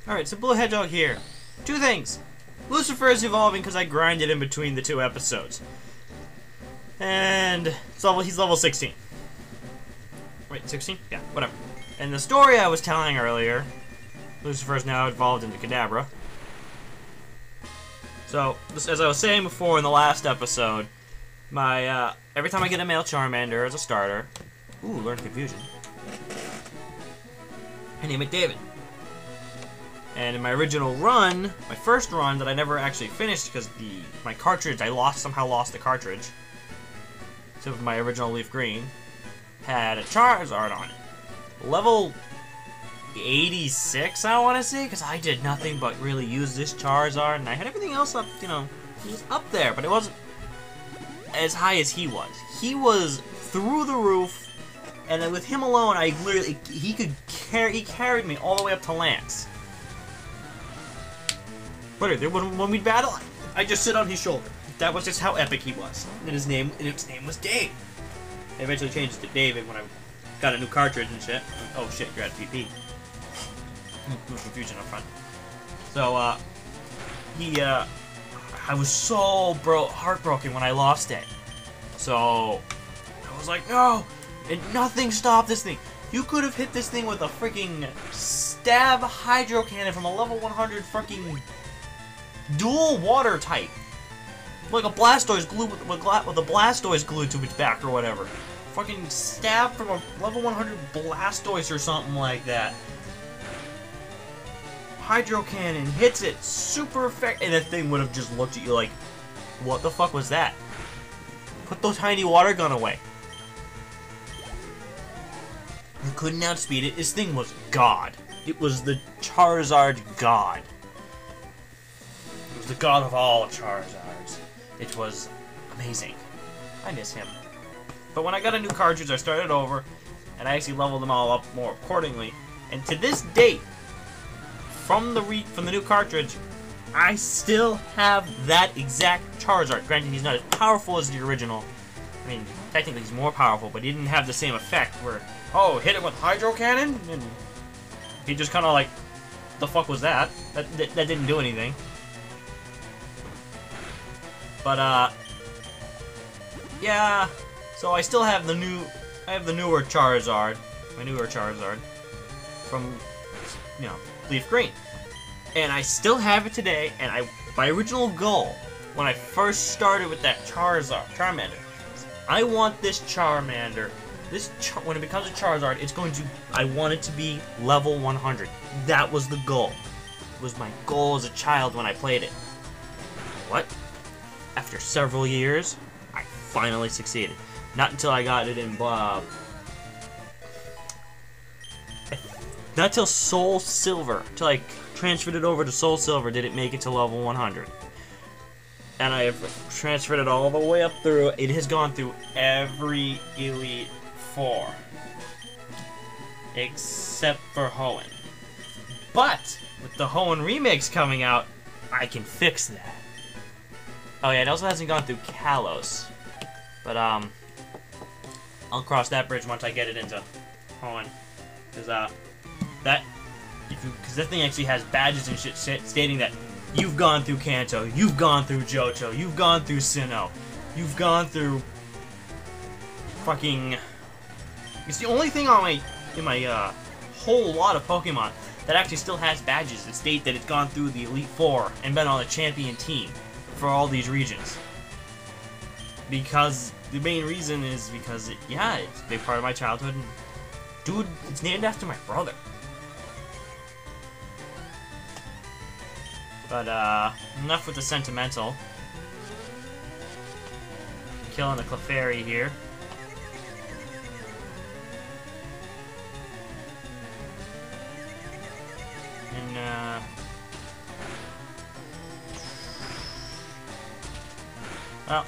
Alright, so Blue Hedgehog here. Two things. Lucifer is evolving because I grinded in between the two episodes. And he's level 16. Wait, 16? Yeah, whatever. And the story I was telling earlier, Lucifer is now evolved into Kadabra. So, as I was saying before in the last episode, my, every time I get a male Charmander as a starter, ooh, learn Confusion, I name it David. And in my original run, my first run that I never actually finished because my cartridge, somehow lost the cartridge. So my original Leaf Green had a Charizard on it. Level 86, I want to say, because I did nothing but really use this Charizard, and I had everything else up, you know, he was up there, but it wasn't as high as he was. He was through the roof, and then with him alone, I literally, he carried me all the way up to Lance. Literally, when we'd battle, I just sit on his shoulder. That was just how epic he was. And his name was Dave. I eventually changed it to David when I got a new cartridge and shit. Oh shit, you're at PP. Confusion up front. So, I was so heartbroken when I lost it. So, I was like, no! And nothing stopped this thing. You could have hit this thing with a freaking stab hydro cannon from a level 100 freaking dual water type. Like a Blastoise glued with a Blastoise glued to its back or whatever. Fucking stab from a level 100 Blastoise or something like that. Hydro Cannon hits it super effective, and that thing would have just looked at you like, what the fuck was that? Put the tiny water gun away. You couldn't outspeed it. This thing was God. It was the Charizard God. It was the god of all Charizards. It was amazing. I miss him. But when I got a new cartridge, I started over, and I actually leveled them all up more accordingly. And to this date, from the new cartridge, I still have that exact Charizard. Granted, he's not as powerful as the original. I mean, technically he's more powerful, but he didn't have the same effect where, oh, hit it with Hydro Cannon? And he just kind of like, the fuck was that? That didn't do anything. But, yeah, so I still have the newer Charizard, my newer Charizard, from, you know, Leaf Green. And I still have it today, and my original goal, when I first started with that Charmander, I want this Charmander, when it becomes a Charizard, I want it to be level 100. That was the goal. It was my goal as a child when I played it. What? After several years, I finally succeeded. Not until I got it in not until Soul Silver, until I transferred it over to Soul Silver, did it make it to level 100. And I have transferred it all the way up through. It has gone through every Elite Four, except for Hoenn. But with the Hoenn remakes coming out, I can fix that. Oh yeah, it also hasn't gone through Kalos. But, I'll cross that bridge once I get it into Hoenn. Because, that thing actually has badges and shit stating that you've gone through Kanto, you've gone through Johto, you've gone through Sinnoh, you've gone through fucking... It's the only thing on in my whole lot of Pokemon that actually still has badges that state that it's gone through the Elite Four and been on the champion team for all these regions. Because the main reason is because it's a big part of my childhood. And dude, it's named after my brother. But enough with the sentimental. Killing the Clefairy here. And well.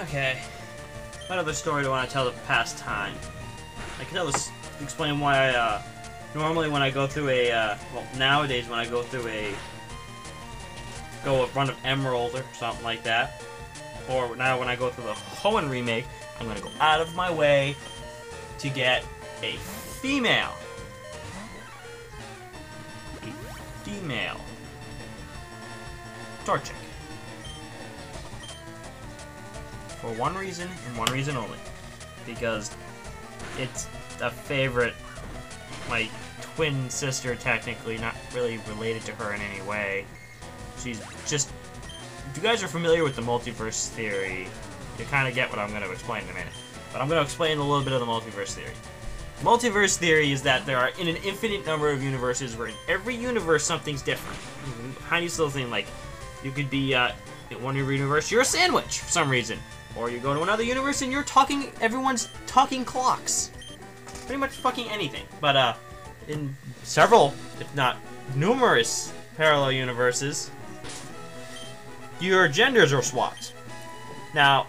Okay. What other story do I want to tell the past time? I can explain why I, normally when I go through a, well, nowadays when I go through a run of Emerald or something like that, or now when I go through the Hoenn remake, I'm going to go out of my way to get a female. A female. Torchic. For one reason, and one reason only. Because it's a favorite. My twin sister, technically, not really related to her in any way. She's just... If you guys are familiar with the multiverse theory, you kind of get what I'm going to explain in a minute. But I'm going to explain a little bit of the multiverse theory. Multiverse theory is that there are in an infinite number of universes where in every universe something's different. Tiniest little thing, like you could be in one universe you're a sandwich for some reason, or you go to another universe and you're talking. Everyone's talking clocks. Pretty much fucking anything. But in several, if not numerous, parallel universes, your genders are swapped. Now,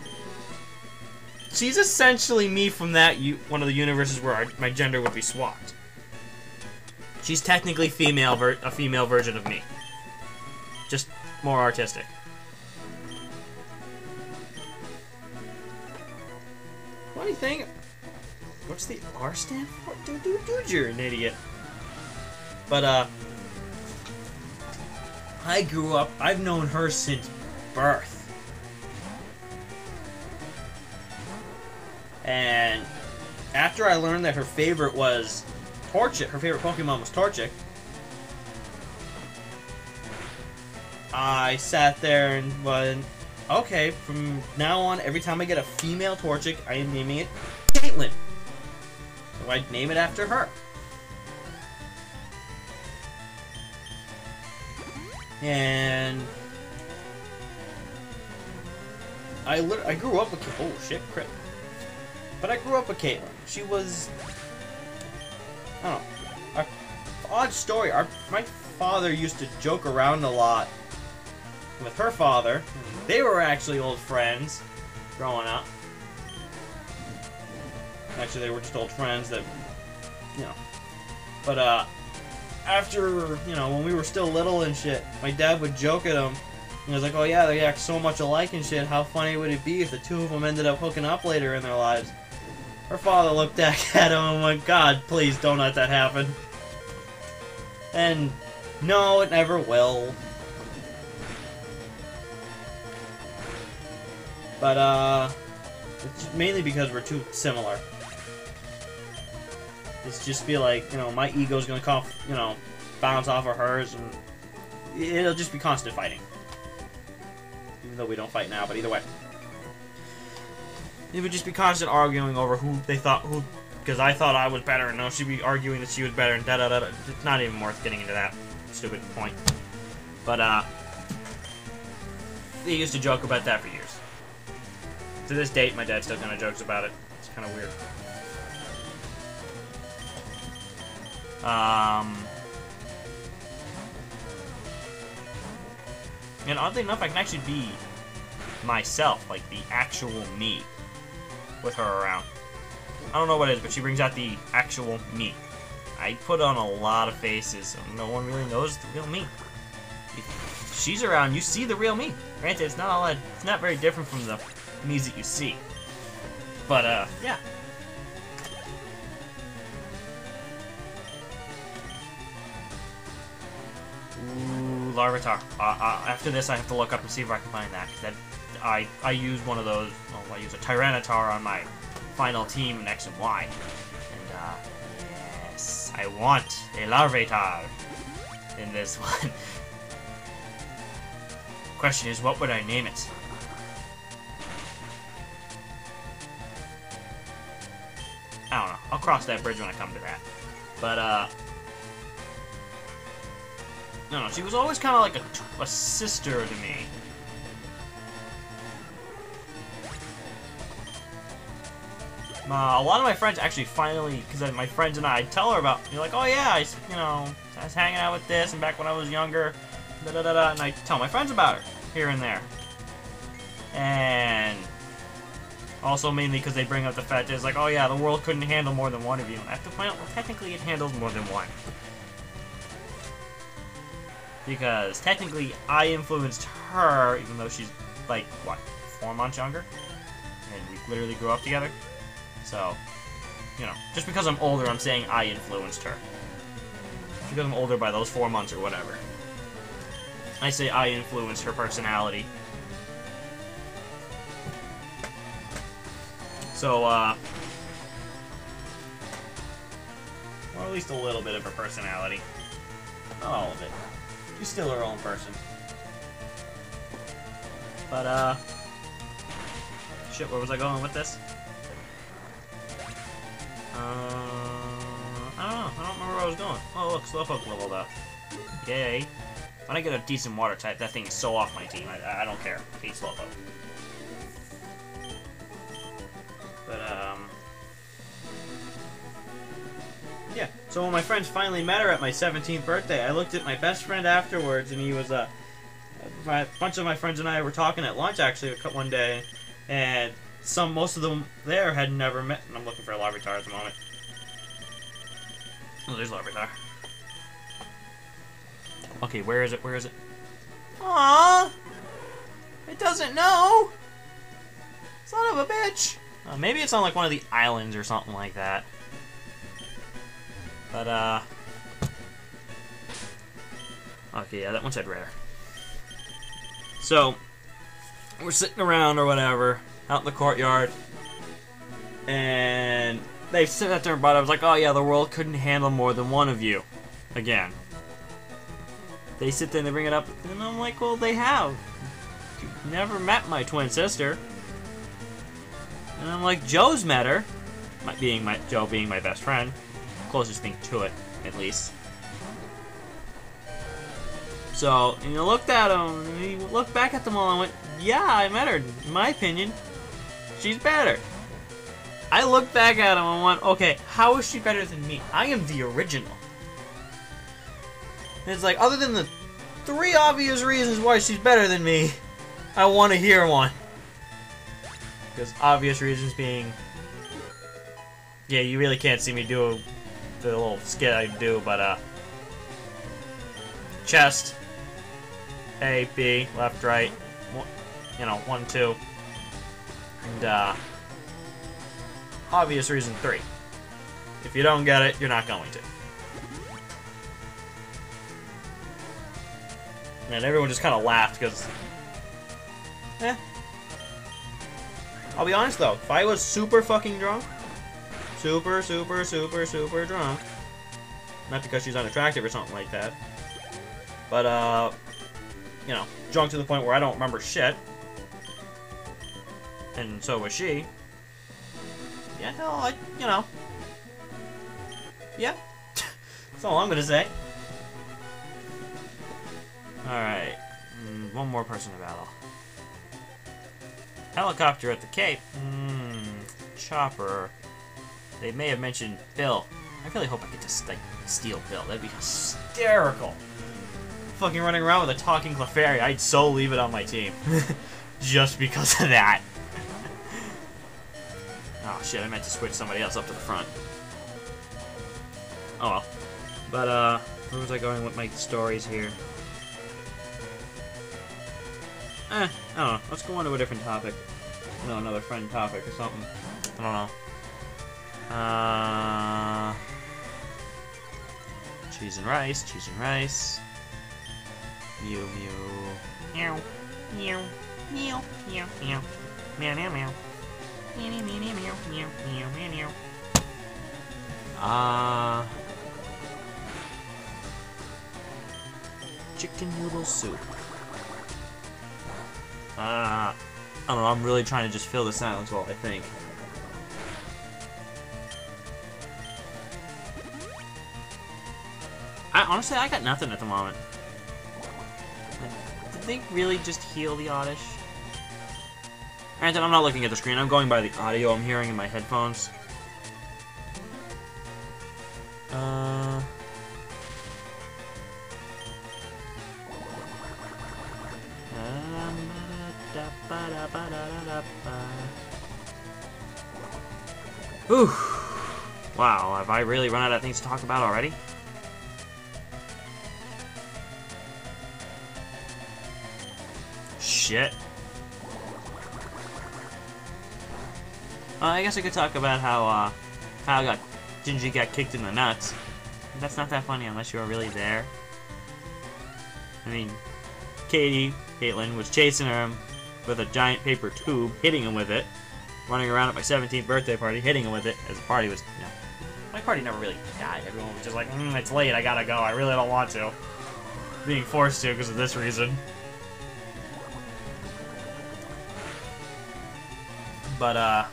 she's essentially me from that one of the universes where my gender would be swapped. She's technically female, a female version of me. Just more artistic. Funny thing, what's the R stand for? Dude, you're an idiot. But, I grew up, I've known her since birth. And after I learned that her favorite was Torchic, her favorite Pokemon was Torchic, I sat there and went, okay, from now on, every time I get a female Torchic, I am naming it Caitlyn. So I'd name it after her. And I grew up with, oh shit, crit. But I grew up with Caitlyn. She was, I don't know, odd story. My father used to joke around a lot with her father. They were actually old friends growing up. Actually, they were just old friends that, you know. But, after, you know, when we were still little and shit, my dad would joke at him. He was like, oh yeah, they act so much alike and shit. How funny would it be if the two of them ended up hooking up later in their lives? Her father looked back at him and went, God, please don't let that happen. And no, it never will. But, it's mainly because we're too similar. It's just feel like, you know, my ego's gonna come, you know, bounce off of hers, and it'll just be constant fighting. Even though we don't fight now, but either way. It would just be constant arguing over because I thought I was better, and no, she'd be arguing that she was better, and da-da-da-da. It's not even worth getting into that stupid point. But, they used to joke about that for years. To this date, my dad still kind of jokes about it. It's kind of weird. And oddly enough, I can actually be myself, like the actual me, with her around. I don't know what it is, but she brings out the actual me. I put on a lot of faces, so no one really knows the real me. If she's around, you see the real me. Granted, it's not very different from the me's that you see. But, yeah. Ooh, Larvitar. After this, I have to look up and see if I can find that. Cause I use one of those. Well, I use a Tyranitar on my final team in X and Y. And yes, I want a Larvitar in this one. Question is, what would I name it? I don't know. I'll cross that bridge when I come to that. But no, she was always kind of like a sister to me. A lot of my friends actually finally, because my friends and I tell her about, you're like, oh yeah, I was hanging out with this, and back when I was younger, da-da-da-da, and I tell my friends about her, here and there. And also mainly because they bring up the fact that it's like, oh yeah, the world couldn't handle more than one of you. And I have to point out, well, technically it handles more than one. Because technically I influenced her, even though she's like, what, 4 months younger? And we literally grew up together. So, you know, just because I'm older, I'm saying I influenced her. Just because I'm older by those 4 months or whatever. I say I influenced her personality. So, or at least a little bit of her personality. Not all of it. She's still her own person. But, shit, where was I going with this? I don't know. I don't remember where I was going. Oh, look, Slowpoke leveled up. Yay. When I get a decent water type, that thing is so off my team. I don't care. I hate Slowpoke. But, yeah. So when my friends finally met her at my 17th birthday, I looked at my best friend afterwards, and he was, a bunch of my friends and I were talking at lunch, actually, one day, and most of them there had never met, and I'm looking for a Larvitar at the moment. Oh, there's Larvitar. Okay, where is it? Where is it? Aww! It doesn't know! Son of a bitch! Maybe it's on like one of the islands or something like that. But, okay, yeah, that one said rare. So, we're sitting around or whatever, out in the courtyard, and they sat there and brought up, I was like, oh yeah, the world couldn't handle more than one of you. Again. They sit there and they bring it up, and I'm like, well, they have. You've never met my twin sister. And I'm like, Joe's met her. Joe being my best friend. Closest thing to it, at least. So, and you looked at him, and you looked back at them all and went, yeah, I met her. In my opinion, she's better. I looked back at him and went, okay, how is she better than me? I am the original. And it's like, other than the 3 obvious reasons why she's better than me, I want to hear one. Because obvious reasons being, yeah, you really can't see me do the little skit I do, but, chest, A, B, left, right, you know, 1, 2, and, obvious reason 3. If you don't get it, you're not going to. And everyone just kind of laughed, because, I'll be honest, though. If I was super fucking drunk, super drunk, not because she's unattractive or something like that, but, you know, drunk to the point where I don't remember shit, and so was she, yeah, hell, you know, yeah, that's all I'm gonna say. Alright, one more person to battle. Helicopter at the Cape. Chopper. They may have mentioned Bill. I really hope I get to steal Bill. That'd be hysterical. Fucking running around with a talking Clefairy. I'd so leave it on my team. Just because of that. Oh shit, I meant to switch somebody else up to the front. Oh well. But, where was I going with my stories here? I don't know. Let's go on to a different topic. No, another friend topic or something. I don't know. Cheese and rice, cheese and rice. Mew, mew. Meow. Meow. Meow. Meow. Meow. Meow, meow, meow. Meow, meow, meow, meow, meow, meow, meow, meow. Chicken noodle soup. I don't know, I'm really trying to just fill the silence wall, I think. Honestly, I got nothing at the moment. Did they really just heal the Oddish? Granted, I'm not looking at the screen, I'm going by the audio I'm hearing in my headphones. Whew. Wow, have I really run out of things to talk about already? Shit. I guess I could talk about how, Gingy got kicked in the nuts. That's not that funny unless you were really there. I mean, Caitlin, was chasing him with a giant paper tube, hitting him with it, running around at my 17th birthday party, hitting him with it, as the party was, you know, my party never really died. Everyone was just like, it's late, I gotta go, I really don't want to. Being forced to because of this reason. But,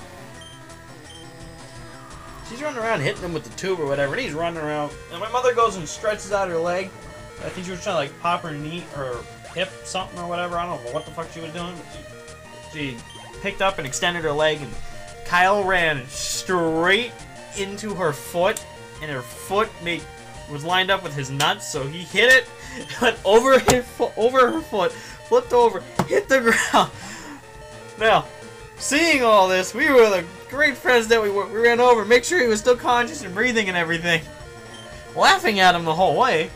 she's running around hitting him with the tube or whatever, and he's running around, and my mother goes and stretches out her leg. I think she was trying to, like, pop her knee or hip something or whatever. I don't know what the fuck she was doing. But she picked up and extended her leg, and Kyle ran straight into her foot, and her foot was lined up with his nuts, so he hit it, went over her foot, flipped over, hit the ground. Now, seeing all this, we were the great friends that we were. We ran over, make sure he was still conscious and breathing and everything, laughing at him the whole way.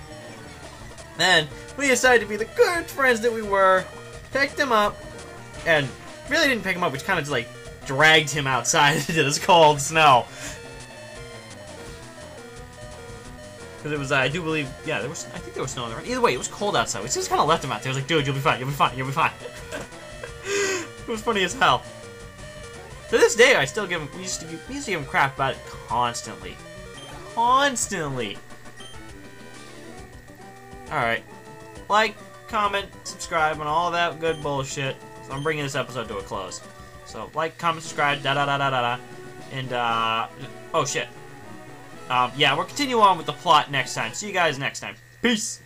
Then we decided to be the good friends that we were, picked him up, and really didn't pick him up, we kind of just like dragged him outside into this cold snow. Because it was, I do believe, yeah, I think there was snow on the ground. Either way, it was cold outside. We just kind of left him out there. I was like, dude, you'll be fine, you'll be fine, you'll be fine. It was funny as hell. To this day, I still give him, we used to give him crap about it constantly. Constantly. Alright. Like, comment, subscribe, and all that good bullshit. So I'm bringing this episode to a close. So, like, comment, subscribe, da-da-da-da-da-da. And, oh shit. Yeah, we'll continue on with the plot next time. See you guys next time. Peace!